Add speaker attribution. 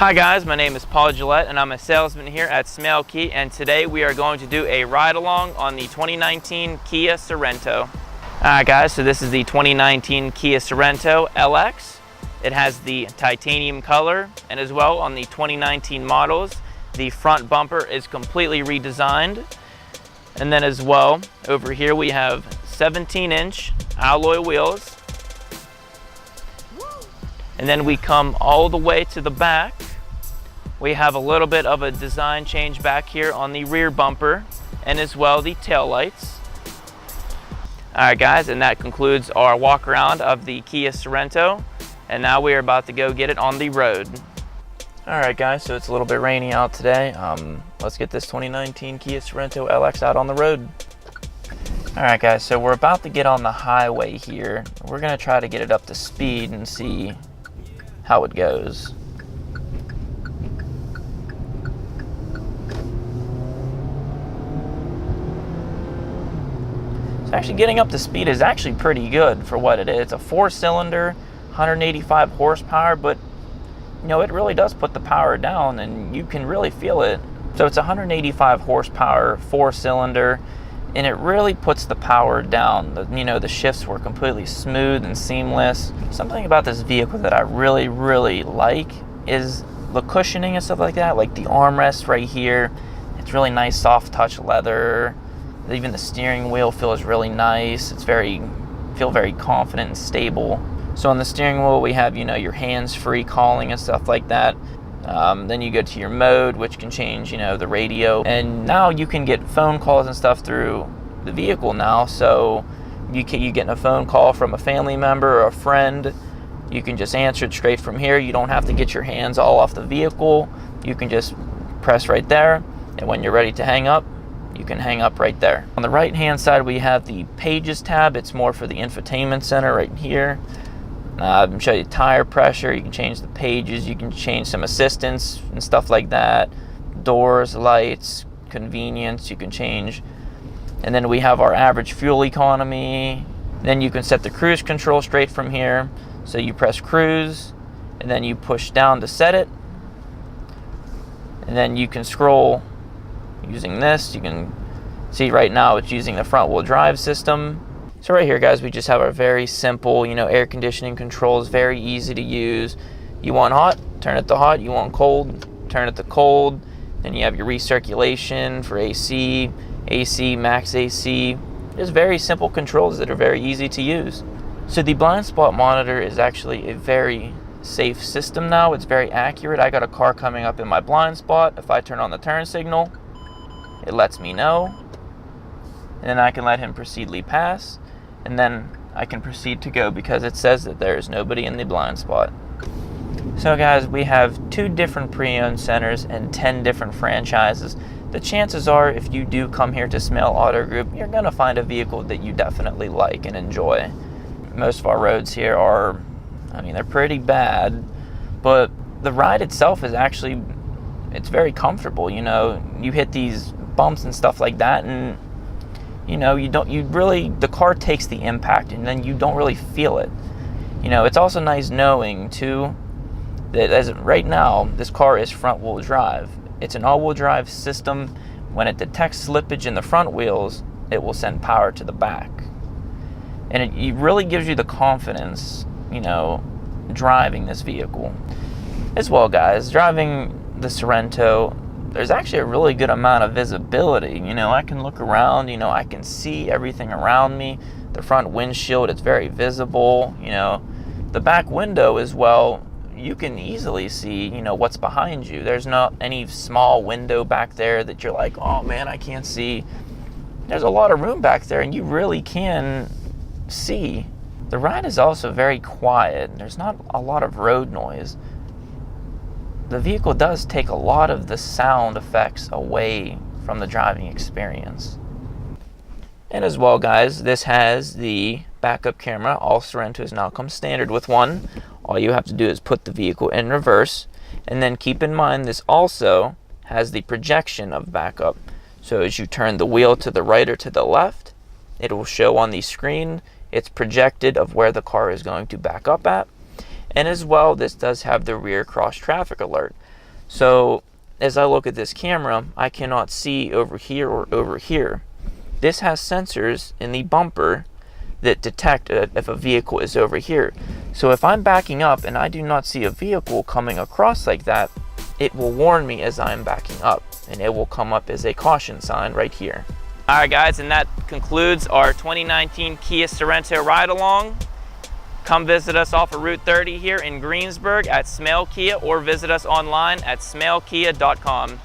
Speaker 1: Hi guys, my name is Paul Gillette and I'm a salesman here at Smail Kia, and today we are going to do a ride along on the 2019 Kia Sorento. Alright guys, so this is the 2019 Kia Sorento LX. It has the titanium color, and as well on the 2019 models, the front bumper is completely redesigned. And then as well, over here we have 17-inch alloy wheels. And then we come all the way to the back. We have a little bit of a design change back here on the rear bumper and as well the tail lights. Alright guys, and that concludes our walk around of the Kia Sorento. And now we are about to go get it on the road. Alright guys, so it's a little bit rainy out today. Let's get this 2019 Kia Sorento LX out on the road. Alright guys, so we're about to get on the highway here. We're going to try to get it up to speed and see how it goes. So actually getting up to speed is actually pretty good for what it is. It's a 4-cylinder, 185 horsepower, but you know, it really does put the power down and you can really feel it. So it's 185 horsepower, 4-cylinder, and it really puts the power down. The shifts were completely smooth and seamless. Something about this vehicle that I really like is the cushioning and stuff like that, like the armrest right here. It's really nice, soft touch leather. Even the steering wheel feels really nice. It's feel very confident and stable. So on the steering wheel we have, your hands-free calling and stuff like that. Then you go to your mode, which can change, the radio. And now you can get phone calls and stuff through the vehicle now. So you getting a phone call from a family member or a friend, you can just answer it straight from here. You don't have to get your hands all off the vehicle. You can just press right there. And when you're ready to hang up, you can hang up right there. On the right-hand side, we have the Pages tab. It's more for the infotainment center right here. Show you tire pressure, you can change the pages, you can change some assistance and stuff like that. Doors, lights, convenience, you can change. And then we have our average fuel economy. Then you can set the cruise control straight from here. So you press cruise, and then you push down to set it. And then you can scroll using this. You can see right now it's using the front wheel drive system. So right here guys, we just have our very simple, air conditioning controls, very easy to use. You want hot, turn it to hot. You want cold, turn it to cold. Then you have your recirculation for AC, max AC. Just very simple controls that are very easy to use. So the blind spot monitor is actually a very safe system now. It's very accurate. I got a car coming up in my blind spot. If I turn on the turn signal, it lets me know. And then I can let him proceedly pass. And then I can proceed to go because it says that there is nobody in the blind spot. So guys, we have 2 different pre-owned centers and 10 different franchises. The chances are, if you do come here to Smail Auto Group, you're going to find a vehicle that you definitely like and enjoy. Most of our roads here are, they're pretty bad, but the ride itself is actually, it's very comfortable. You hit these bumps and stuff like that, and the car takes the impact and then you don't really feel it. It's also nice knowing too that as of right now, this car is front wheel drive. It's an all-wheel drive system. When it detects slippage in the front wheels, it will send power to the back. And it really gives you the confidence, driving this vehicle. As well guys, driving the Sorento, there's actually a really good amount of visibility. I can look around, I can see everything around me. The front windshield, it's very visible. The back window as well, you can easily see, what's behind you. There's not any small window back there that you're like, oh man, I can't see. There's a lot of room back there and you really can see. The ride is also very quiet. There's not a lot of road noise. The vehicle does take a lot of the sound effects away from the driving experience. And as well guys, this has the backup camera. All Sorentos now come standard with one. All you have to do is put the vehicle in reverse, and then keep in mind this also has the projection of backup. So as you turn the wheel to the right or to the left, it will show on the screen it's projected of where the car is going to back up at. And as well, this does have the rear cross traffic alert. So as I look at this camera, I cannot see over here or over here. This has sensors in the bumper that detect if a vehicle is over here. So if I'm backing up and I do not see a vehicle coming across like that, it will warn me as I'm backing up, and it will come up as a caution sign right here. All right guys, and that concludes our 2019 Kia Sorento ride along. Come visit us off of Route 30 here in Greensburg at Smail Kia, or visit us online at smailkia.com.